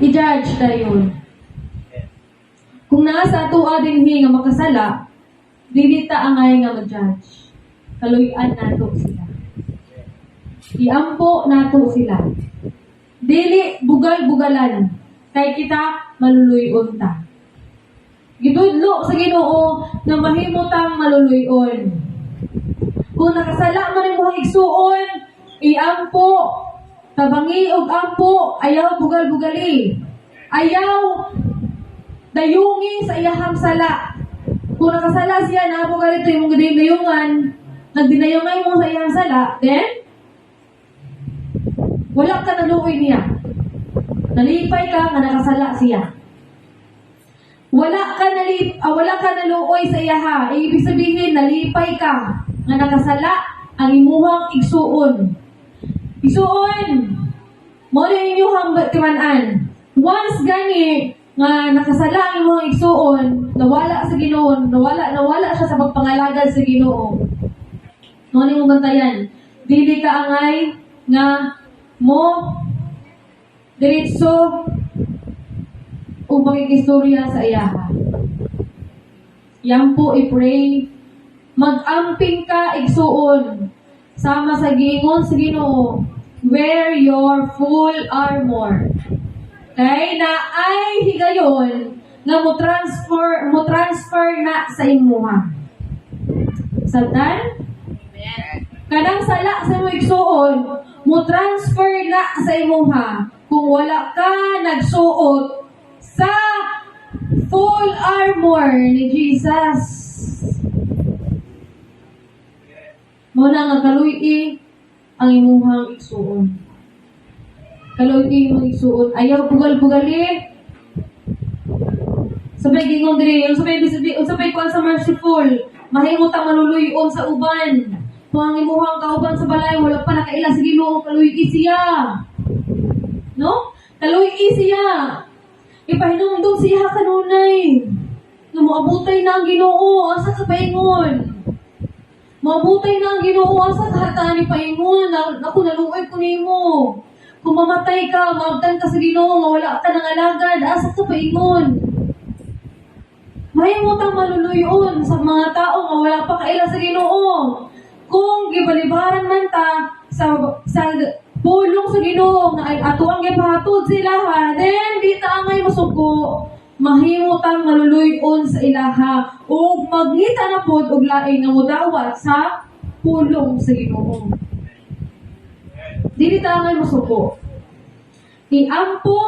i-judge dayon. Kung nasa tuwa dinhi nga makasala, dili ta angay nga ma-judge. Kaluy-an nato sila. Iampo nato sila. Dili bugal-bugalan kay kita maluluyon ta. Gidudlo sa Ginoo nga mahimo tang maluluyon. Kung nakasala man imong igsuon, iampo, tabangi og ampo, ayaw bugal-bugali. Ayaw dayungi sa iyahang sala. Kung nakasala siya na po ganito yung dayungan, nagdinayungay mo sa iyang sala, then wala ka naluoy niya. Nalipay ka nga nakasala siya. Wala ka naluoy sa iyaha. Ibig sabihin, nalipay ka nga nakasala ang imuhang igsuon. Igsuon! Mo na inyuhang timanan. Once gani nga nakasala ang imuhang igsuon, nawala sa Ginoo, nawala siya sa pagpangalagad sa Ginoo. Mo na imong bantayan. Dili ka angay nga mo diretso o makikistorya sa iyaha. Yan po i-pray. Mag-amping ka igsuon. Sama sa giingon sa Ginoo. Wear your full armor. Kay na ay higayon nga mo transfer na sa imuha. Sabtan? Kanang sala sa imong igsuon, mo transfer na sa imuha kung wala ka nagsuot sa full armor ni Jesus. Muna nga kaluy ang imuhang igsuon. Kaluy imong igsuon. Ayaw bugal-bugali. Sabay gingon diri, sabay kuan sa merciful. Mahimot ang maluluyon sa uban. Kung ang imuhang kauban sa balay, wala pa nakaila sa Ginoo, kaluy siya. No? Kaluy siya. Ipahinumdum siya kanunay. Nga moabutay na ang Ginoo, asa ka paingon. Moabutay na ang Ginoo, asa ka hataan ni paingon. Ako naluoy ko nimo. Kung mamatay ka, maabtan ka sa Ginoo, mawala ka ng alagad, asa ka paingon. Mahimot ang maluluyon sa mga tao nga wala pa kaila sa Ginoo. Kung gibalibaran man ta sa pulong sa Ginoo nga ay ato ang gipahatod sila ha, then di ta angay masuko. Mahimot ang maluluyon sa ilaha o magngita na pod og laing nga mudawat sa pulong sa Ginoo. Dili ta angay masuko. Iampo,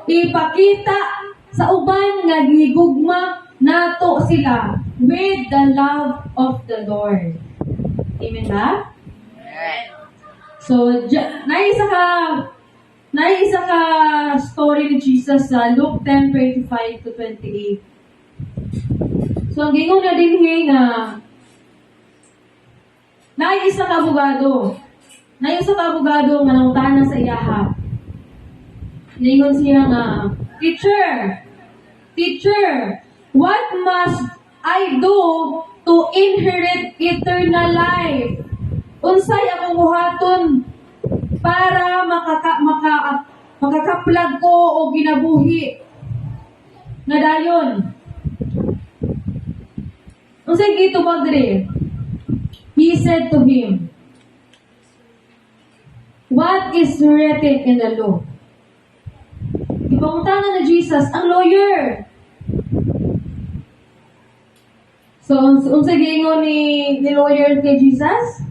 ipakita sa uban nga gihigugma nato sila with the love of the Lord. Amen ba? So, naisa ka story ni Jesus sa Luke 10:25 to 28. So, ang gingon na din nga naisa ka abogado nga nangutana sa iyaha. Ningon siya nga, Teacher, what must I do to inherit eternal life? Unsay akong buhaton para makakaplag ko o ginabuhi nga dayon? Unsay gitubag diri? He said to him, what is written in the law? Ipangutangan na Jesus, ang lawyer. So, unsay giingon ni lawyer kay Jesus?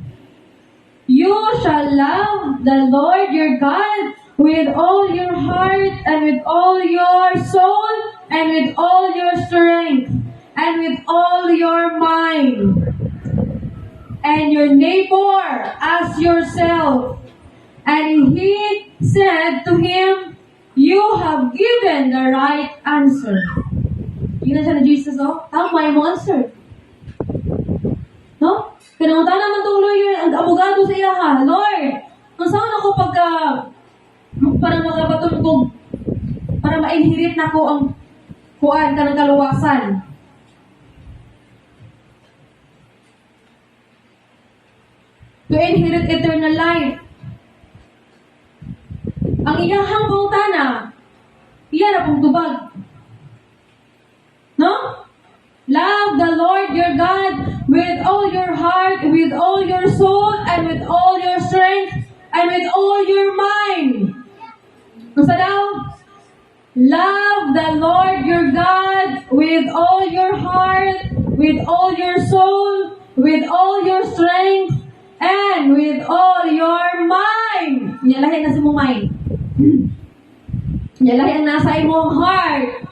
You shall love the Lord your God with all your heart and with all your soul and with all your strength and with all your mind and your neighbor as yourself. And he said to him, you have given the right answer. Yun na siya na Jesus, oh. Tama yung answer. No? Kinamutan naman itong lawyer, ang abogado sa iya ha, Lord, kung saan ako para makabatong ko, para ma-inherit na ko ang kuan ka ng kaluwasan. To inherit eternal life. Ang iyahang pangutana, na pong tubag. No? Love the Lord your God with all your heart, with all your soul, and with all your strength, and with all your mind. Basta daw? Love the Lord your God with all your heart, with all your soul, with all your strength, and with all your mind. Nyalahin na sa mong mind. Nyalahin ang nasa imong heart.